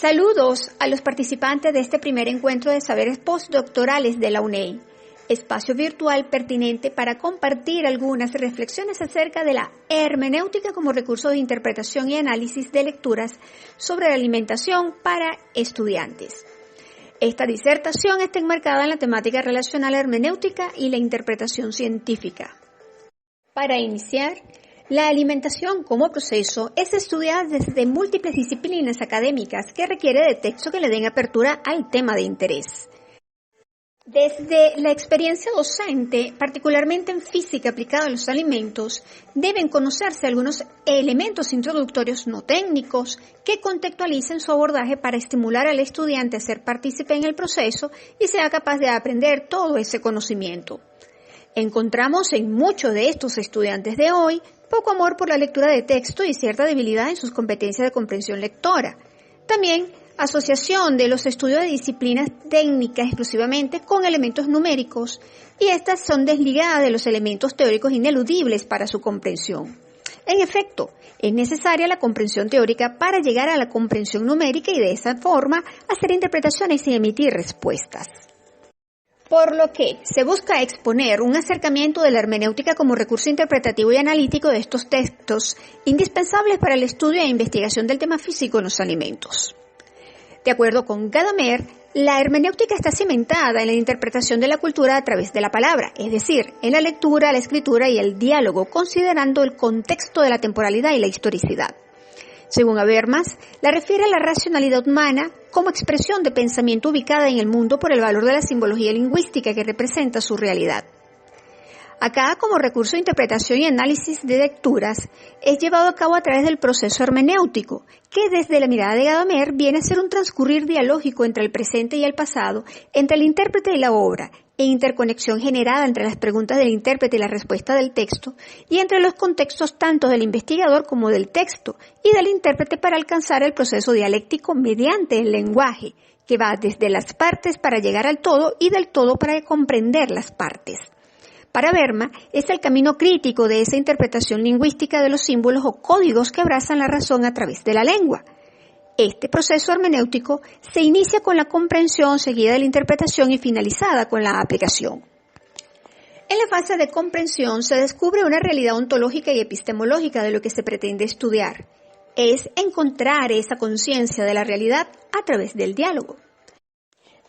Saludos a los participantes de este primer encuentro de saberes postdoctorales de la UNEI, espacio virtual pertinente para compartir algunas reflexiones acerca de la hermenéutica como recurso de interpretación y análisis de lecturas sobre la alimentación para estudiantes. Esta disertación está enmarcada en la temática relacional hermenéutica y la interpretación científica. Para iniciar, la alimentación como proceso es estudiada desde múltiples disciplinas académicas que requiere de textos que le den apertura al tema de interés. Desde la experiencia docente, particularmente en física aplicada a los alimentos, deben conocerse algunos elementos introductorios no técnicos que contextualicen su abordaje para estimular al estudiante a ser partícipe en el proceso y sea capaz de aprender todo ese conocimiento. Encontramos en muchos de estos estudiantes de hoy poco amor por la lectura de texto y cierta debilidad en sus competencias de comprensión lectora. También asociación de los estudios de disciplinas técnicas exclusivamente con elementos numéricos, y estas son desligadas de los elementos teóricos ineludibles para su comprensión. En efecto, es necesaria la comprensión teórica para llegar a la comprensión numérica y de esa forma hacer interpretaciones y emitir respuestas. Por lo que se busca exponer un acercamiento de la hermenéutica como recurso interpretativo y analítico de estos textos indispensables para el estudio e investigación del tema físico en los alimentos. De acuerdo con Gadamer, la hermenéutica está cimentada en la interpretación de la cultura a través de la palabra, es decir, en la lectura, la escritura y el diálogo, considerando el contexto de la temporalidad y la historicidad. Según Habermas, la refiere a la racionalidad humana como expresión de pensamiento ubicada en el mundo por el valor de la simbología lingüística que representa su realidad. Acá, como recurso de interpretación y análisis de lecturas, es llevado a cabo a través del proceso hermenéutico, que desde la mirada de Gadamer viene a ser un transcurrir dialógico entre el presente y el pasado, entre el intérprete y la obra, e interconexión generada entre las preguntas del intérprete y la respuesta del texto, y entre los contextos tanto del investigador como del texto, y del intérprete para alcanzar el proceso dialéctico mediante el lenguaje, que va desde las partes para llegar al todo y del todo para comprender las partes. Para Habermas, es el camino crítico de esa interpretación lingüística de los símbolos o códigos que abrazan la razón a través de la lengua. Este proceso hermenéutico se inicia con la comprensión, seguida de la interpretación y finalizada con la aplicación. En la fase de comprensión se descubre una realidad ontológica y epistemológica de lo que se pretende estudiar. Es encontrar esa conciencia de la realidad a través del diálogo.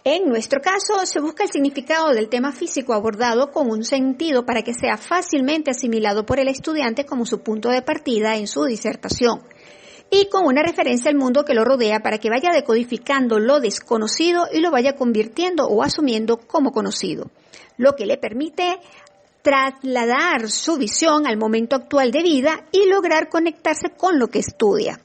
En nuestro caso, se busca el significado del tema físico abordado con un sentido para que sea fácilmente asimilado por el estudiante como su punto de partida en su disertación, y con una referencia al mundo que lo rodea para que vaya decodificando lo desconocido y lo vaya convirtiendo o asumiendo como conocido, lo que le permite trasladar su visión al momento actual de vida y lograr conectarse con lo que estudia.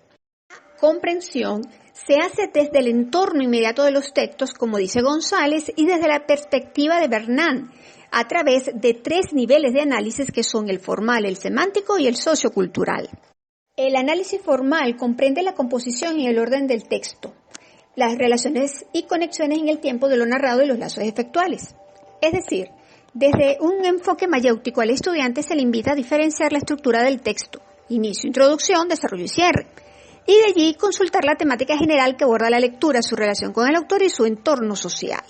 La comprensión se hace desde el entorno inmediato de los textos, como dice González, y desde la perspectiva de Bernard, a través de 3 niveles de análisis que son el formal, el semántico y el sociocultural. El análisis formal comprende la composición y el orden del texto, las relaciones y conexiones en el tiempo de lo narrado y los lazos efectuales. Es decir, desde un enfoque mayéutico al estudiante se le invita a diferenciar la estructura del texto, inicio, introducción, desarrollo y cierre, y de allí consultar la temática general que aborda la lectura, su relación con el autor y su entorno social.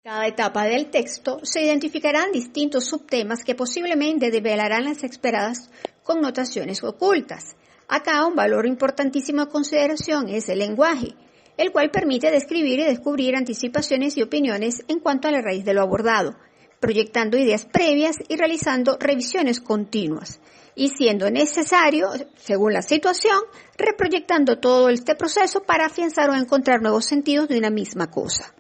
En cada etapa del texto se identificarán distintos subtemas que posiblemente develarán las esperadas connotaciones ocultas. Acá un valor importantísimo a consideración es el lenguaje, el cual permite describir y descubrir anticipaciones y opiniones en cuanto a la raíz de lo abordado, proyectando ideas previas y realizando revisiones continuas, y siendo necesario, según la situación, reproyectando todo este proceso para afianzar o encontrar nuevos sentidos de una misma cosa.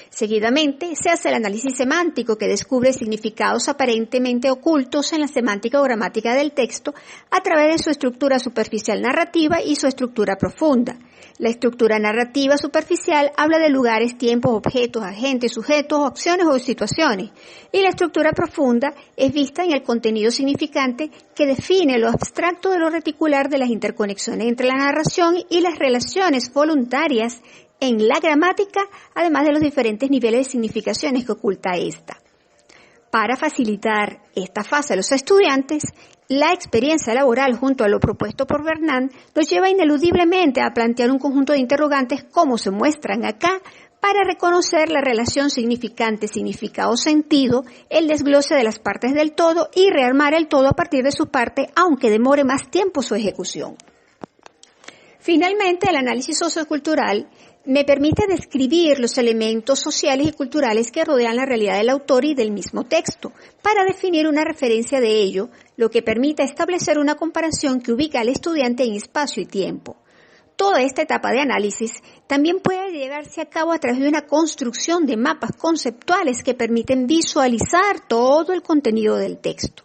Seguidamente, se hace el análisis semántico que descubre significados aparentemente ocultos en la semántica o gramática del texto a través de su estructura superficial narrativa y su estructura profunda. La estructura narrativa superficial habla de lugares, tiempos, objetos, agentes, sujetos, acciones o situaciones, y la estructura profunda es vista en el contenido significante que define lo abstracto de lo reticular de las interconexiones entre la narración y las relaciones voluntarias en la gramática, además de los diferentes niveles de significaciones que oculta esta. Para facilitar esta fase a los estudiantes, la experiencia laboral junto a lo propuesto por Bernan nos lleva ineludiblemente a plantear un conjunto de interrogantes como se muestran acá para reconocer la relación significante, significado, sentido, el desglose de las partes del todo y rearmar el todo a partir de su parte, aunque demore más tiempo su ejecución. Finalmente, el análisis sociocultural me permite describir los elementos sociales y culturales que rodean la realidad del autor y del mismo texto, para definir una referencia de ello, lo que permite establecer una comparación que ubica al estudiante en espacio y tiempo. Toda esta etapa de análisis también puede llevarse a cabo a través de una construcción de mapas conceptuales que permiten visualizar todo el contenido del texto.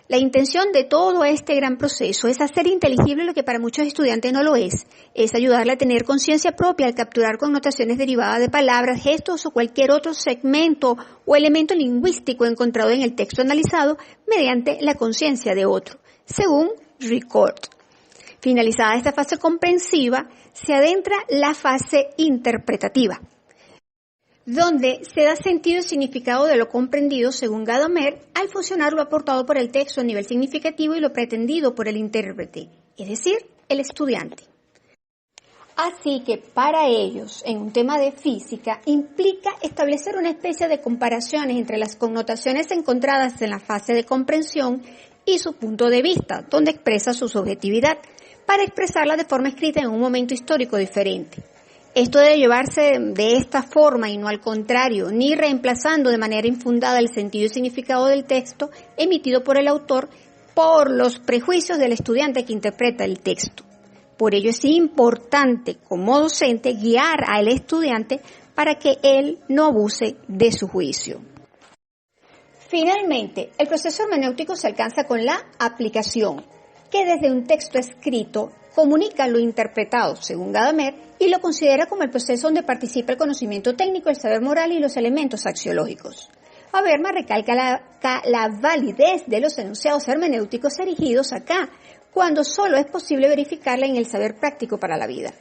La intención de todo este gran proceso es hacer inteligible lo que para muchos estudiantes no lo es ayudarle a tener conciencia propia al capturar connotaciones derivadas de palabras, gestos o cualquier otro segmento o elemento lingüístico encontrado en el texto analizado mediante la conciencia de otro, según Ricord. Finalizada esta fase comprensiva, se adentra la fase interpretativa, donde se da sentido y significado de lo comprendido según Gadamer al fusionar lo aportado por el texto a nivel significativo y lo pretendido por el intérprete, es decir, el estudiante. Así que para ellos, en un tema de física, implica establecer una especie de comparaciones entre las connotaciones encontradas en la fase de comprensión y su punto de vista, donde expresa su subjetividad, para expresarla de forma escrita en un momento histórico diferente. Esto debe llevarse de esta forma y no al contrario, ni reemplazando de manera infundada el sentido y significado del texto emitido por el autor por los prejuicios del estudiante que interpreta el texto. Por ello es importante, como docente, guiar al estudiante para que él no abuse de su juicio. Finalmente, el proceso hermenéutico se alcanza con la aplicación, que desde un texto escrito comunica lo interpretado, según Gadamer, y lo considera como el proceso donde participa el conocimiento técnico, el saber moral y los elementos axiológicos. Habermas recalca la validez de los enunciados hermenéuticos erigidos acá, cuando solo es posible verificarla en el saber práctico para la vida.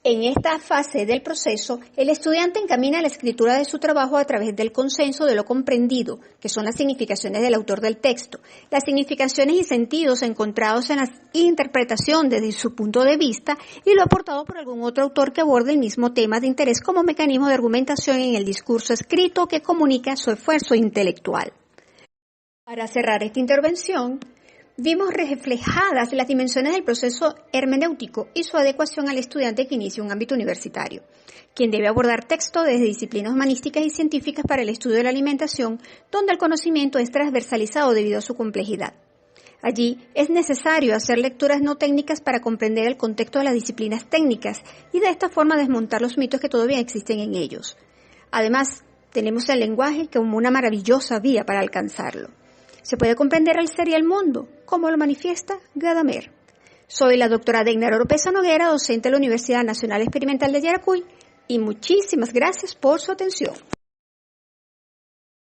En esta fase del proceso, el estudiante encamina la escritura de su trabajo a través del consenso de lo comprendido, que son las significaciones del autor del texto, las significaciones y sentidos encontrados en la interpretación desde su punto de vista y lo aportado por algún otro autor que aborde el mismo tema de interés como mecanismo de argumentación en el discurso escrito que comunica su esfuerzo intelectual. Para cerrar esta intervención, vimos reflejadas las dimensiones del proceso hermenéutico y su adecuación al estudiante que inicia un ámbito universitario, quien debe abordar texto desde disciplinas humanísticas y científicas para el estudio de la alimentación, donde el conocimiento es transversalizado debido a su complejidad. Allí es necesario hacer lecturas no técnicas para comprender el contexto de las disciplinas técnicas y de esta forma desmontar los mitos que todavía existen en ellos. Además, tenemos el lenguaje como una maravillosa vía para alcanzarlo. Se puede comprender el ser y el mundo, como lo manifiesta Gadamer. Soy la doctora Degnara Oropesa Noguera, docente de la Universidad Nacional Experimental de Yaracuy, y muchísimas gracias por su atención.